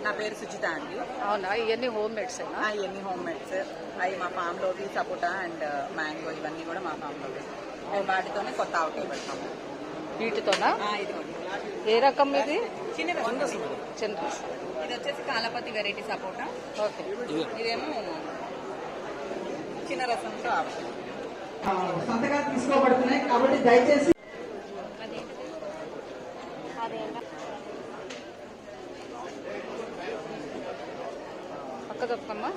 నా పేరు సుచిత అండి. అవునా? ఇవన్నీ హోమ్ మేడ్స్? ఇవన్నీ హోమ్ మేడ్స్. అవి మా ఫామ్ లోకి సపోటా అండ్ మ్యాంగో ఇవన్నీ కూడా మా ఫామ్ లో వాటితోనే కొత్త ఆవకాయ పెడతాము. వీటితోనా? ఇదిగోండి. ఏ రకం ఇది? చిన్న చిన్న. ఇది వచ్చేసి కాలపతి వెరైటీ సపోటా. ఓకే. ఇదేమో చిన్న రసంతో ఆవకాయ. సంతకాలు తీసుకోబడుతున్నాయి కాబట్టి దయచేసి పక్క తప్పమ్మా.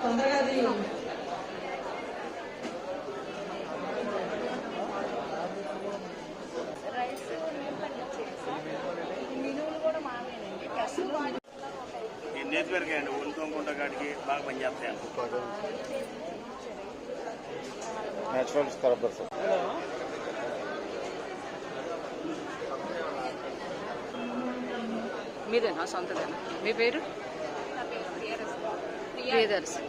తొందరగా నేర్చుకోరికండి ఒంటుకుంటా కాడికి బాగా పనిచేస్తాయి. Natural scrubbers. మీదేనా? సొంతదేనా? మీ పేరు? ప్రియదర్శి.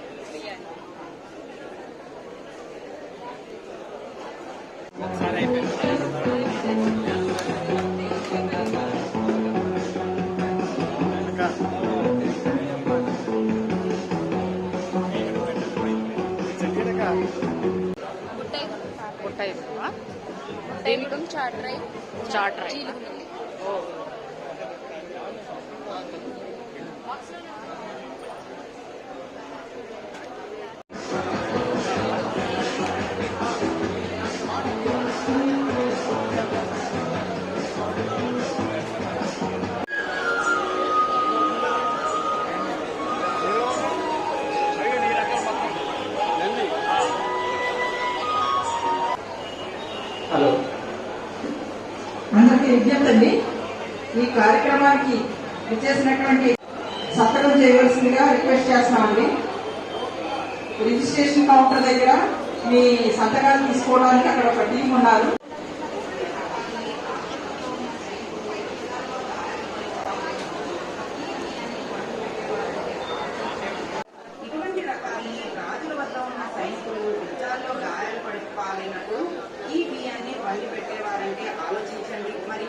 బుట్టాయి దీనికి చాట్ రై. ఓ. హలో, అందరికీ విజ్ఞప్తి అండి. ఈ కార్యక్రమానికి విచ్చేసినటువంటి సంతకం చేయవలసిందిగా రిక్వెస్ట్ చేస్తున్నామండి. రిజిస్ట్రేషన్ కౌంటర్ దగ్గర మీ సంతకాలు తీసుకోవడానికి అక్కడ ఒక టీం ఉన్నారు. ఇటువంటి రకాన్ని రాజుల వద్ద ఉన్న సైనికులు యుద్ధాల్లో గాయాలు పడిపోయినప్పుడు ఈ బియ్యాన్ని వండి పెట్టేవారంటే ఆలోచించండి. మరి